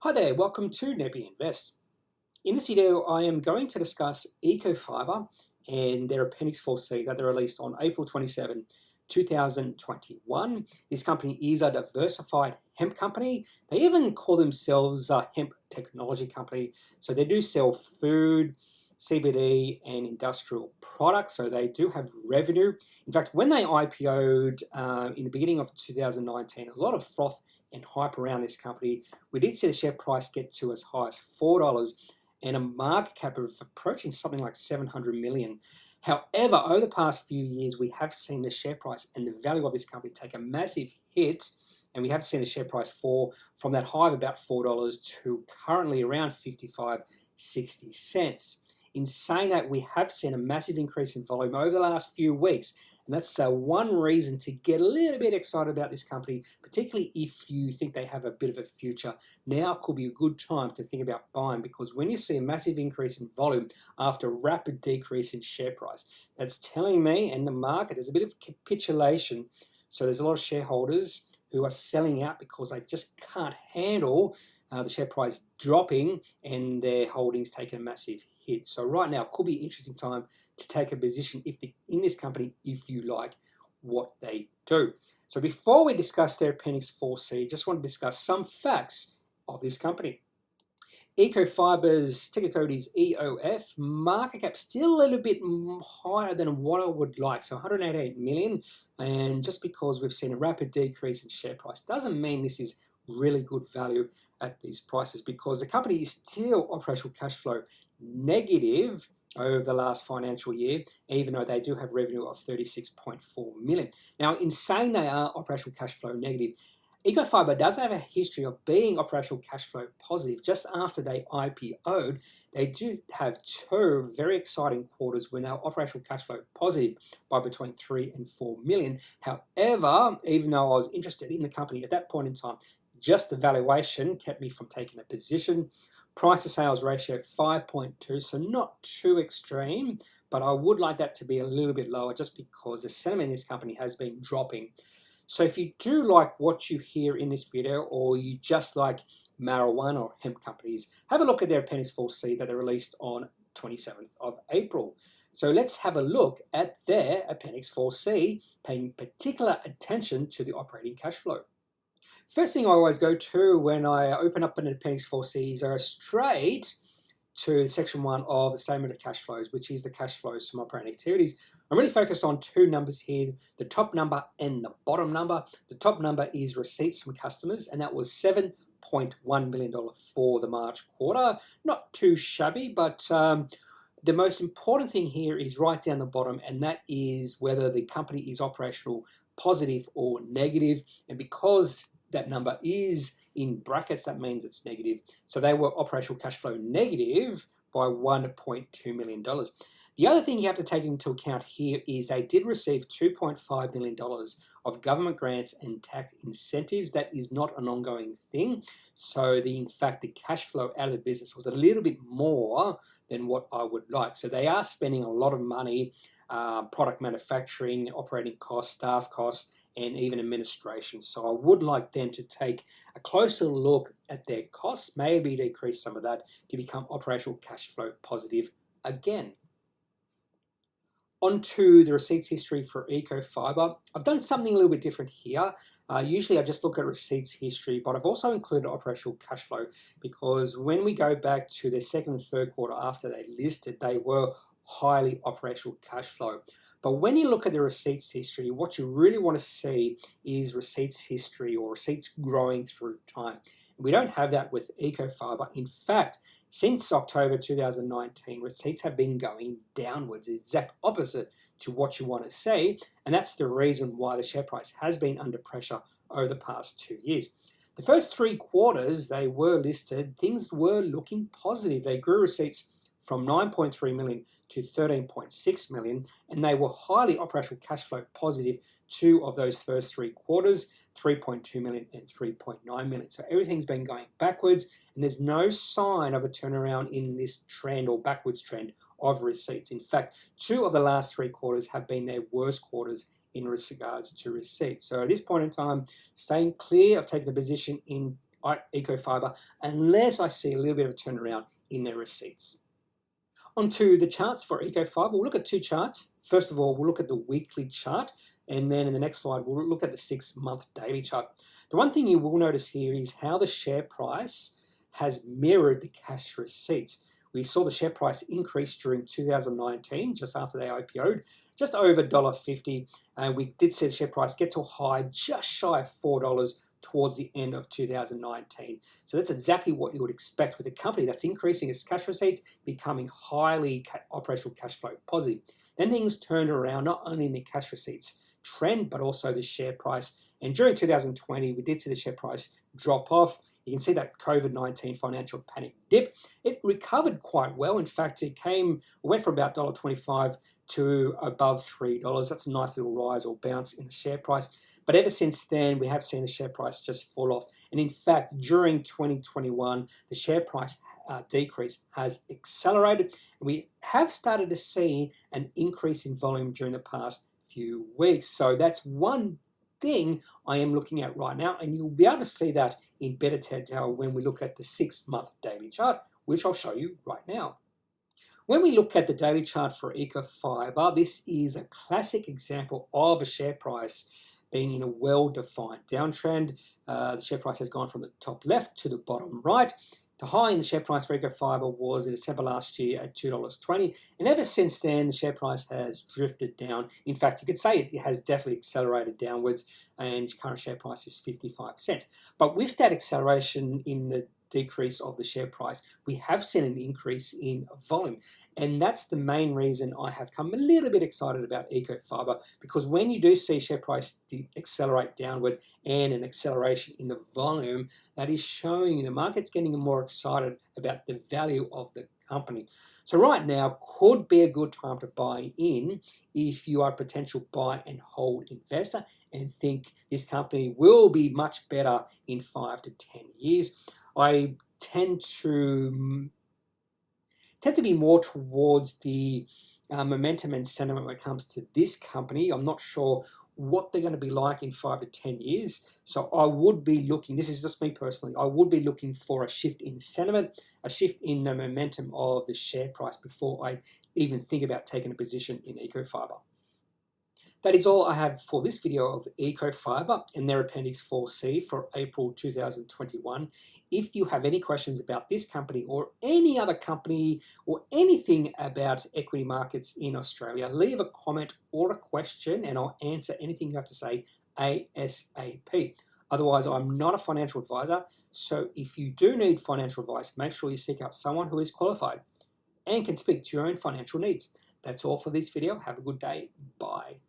Hi there, welcome to kneppyinvests. In this video, I am going to discuss Ecofibre and their Appendix 4C that they released on April 27, 2021. This company is a diversified hemp company. They even call themselves a hemp technology company. So they do sell food, CBD, and industrial products. So they do have revenue. In fact, when they IPO'd in the beginning of 2019, a lot of froth and hype around this company. We did see the share price get to as high as $4 and a market cap of approaching something like 700 million. However, over the past few years, we have seen the share price and the value of this company take a massive hit, and we have seen the share price fall from that high of about $4 to currently around 55.60 cents. In saying that, we have seen a massive increase in volume over the last few weeks, and that's one reason to get a little bit excited about this company, particularly if you think they have a bit of a future. Now could be a good time to think about buying, because when you see a massive increase in volume after a rapid decrease in share price, that's telling me and the market there's a bit of capitulation. So there's a lot of shareholders who are selling out because they just can't handle the share price dropping and their holdings taking a massive hit. So right now could be an interesting time to take a position in this company if you like what they do. So before we discuss their Appendix 4C, just want to discuss some facts of this company. Ecofibre's ticker code is EOF. Market cap still a little bit higher than what I would like, so 188 million. And just because we've seen a rapid decrease in share price doesn't mean this is really good value at these prices, because the company is still operational cash flow negative over the last financial year, even though they do have revenue of 36.4 million. Now, in saying they are operational cash flow negative, Ecofibre does have a history of being operational cash flow positive. Just after they IPO'd, they do have two very exciting quarters when they're operational cash flow positive by between 3 and 4 million. However, even though I was interested in the company at that point in time, just the valuation kept me from taking a position. Price to sales ratio 5.2, so not too extreme, but I would like that to be a little bit lower just because the sentiment in this company has been dropping. So if you do like what you hear in this video, or you just like marijuana or hemp companies, have a look at their Appendix 4C that they released on 27th of April. So let's have a look at their Appendix 4C, paying particular attention to the operating cash flow. First thing I always go to when I open up an Appendix 4C is I go straight to Section 1 of the Statement of Cash Flows, which is the cash flows from operating activities. I'm really focused on two numbers here, the top number and the bottom number. The top number is receipts from customers, and that was $7.1 million for the March quarter. Not too shabby, but the most important thing here is right down the bottom, and that is whether the company is operational positive or negative. And because that number is in brackets, that means it's negative. So they were operational cash flow negative by $1.2 million. The other thing you have to take into account here is they did receive $2.5 million of government grants and tax incentives. That is not an ongoing thing. So in fact, the cash flow out of the business was a little bit more than what I would like. So they are spending a lot of money, product manufacturing, operating costs, staff costs, and even administration. So I would like them to take a closer look at their costs, maybe decrease some of that to become operational cash flow positive again. Onto the receipts history for Ecofibre. I've done something a little bit different here. Usually I just look at receipts history, but I've also included operational cash flow, because when we go back to their second and third quarter after they listed, they were highly operational cash flow. But when you look at the receipts history, what you really want to see is receipts history or receipts growing through time. We don't have that with Ecofibre. In fact, since October 2019, receipts have been going downwards, the exact opposite to what you want to see. And that's the reason why the share price has been under pressure over the past 2 years. The first 3 quarters they were listed, things were looking positive. They grew receipts from 9.3 million to 13.6 million, and they were highly operational cash flow positive 2 of those first 3 quarters, 3.2 million and 3.9 million. So everything's been going backwards, and there's no sign of a turnaround in this trend or backwards trend of receipts. In fact, 2 of the last 3 quarters have been their worst quarters in regards to receipts. So at this point in time, staying clear of taking a position in Ecofibre unless I see a little bit of a turnaround in their receipts. Onto the charts for Ecofibre. We'll look at two charts. First of all, we'll look at the weekly chart, and then in the next slide, we'll look at the 6-month daily chart. The one thing you will notice here is how the share price has mirrored the cash receipts. We saw the share price increase during 2019, just after they IPO'd, just over $1.50. And we did see the share price get to a high just shy of $4 towards the end of 2019. So that's exactly what you would expect with a company that's increasing its cash receipts, becoming highly operational cash flow positive. Then things turned around, not only in the cash receipts trend, but also the share price. And during 2020, we did see the share price drop off. You can see that COVID-19 financial panic dip. It recovered quite well. In fact, it went from about $1.25 to above $3. That's a nice little rise or bounce in the share price. But ever since then, we have seen the share price just fall off. And in fact, during 2021, the share price decrease has accelerated. We have started to see an increase in volume during the past few weeks. So that's one thing I am looking at right now, and you'll be able to see that in better detail when we look at the 6-month daily chart, which I'll show you right now. When we look at the daily chart for Ecofibre, this is a classic example of a share price being in a well-defined downtrend. The share price has gone from the top left to the bottom right. The high in the share price for Ecofibre was in December last year at $2.20, and ever since then, the share price has drifted down. In fact, you could say it has definitely accelerated downwards, and current share price is 55 cents. But with that acceleration in the decrease of the share price, we have seen an increase in volume. And that's the main reason I have come a little bit excited about Ecofibre, because when you do see share price accelerate downward and an acceleration in the volume, that is showing the market's getting more excited about the value of the company. So right now could be a good time to buy in if you are a potential buy and hold investor and think this company will be much better in 5 to 10 years. I tend to be more towards the momentum and sentiment when it comes to this company. I'm not sure what they're going to be like in 5 to 10 years. So I would be looking, this is just me personally, I would be looking for a shift in sentiment, a shift in the momentum of the share price before I even think about taking a position in Ecofibre. That is all I have for this video of Ecofibre and their Appendix 4C for April 2021. If you have any questions about this company or any other company or anything about equity markets in Australia, leave a comment or a question and I'll answer anything you have to say ASAP. Otherwise, I'm not a financial advisor, so if you do need financial advice, make sure you seek out someone who is qualified and can speak to your own financial needs. That's all for this video. Have a good day. Bye.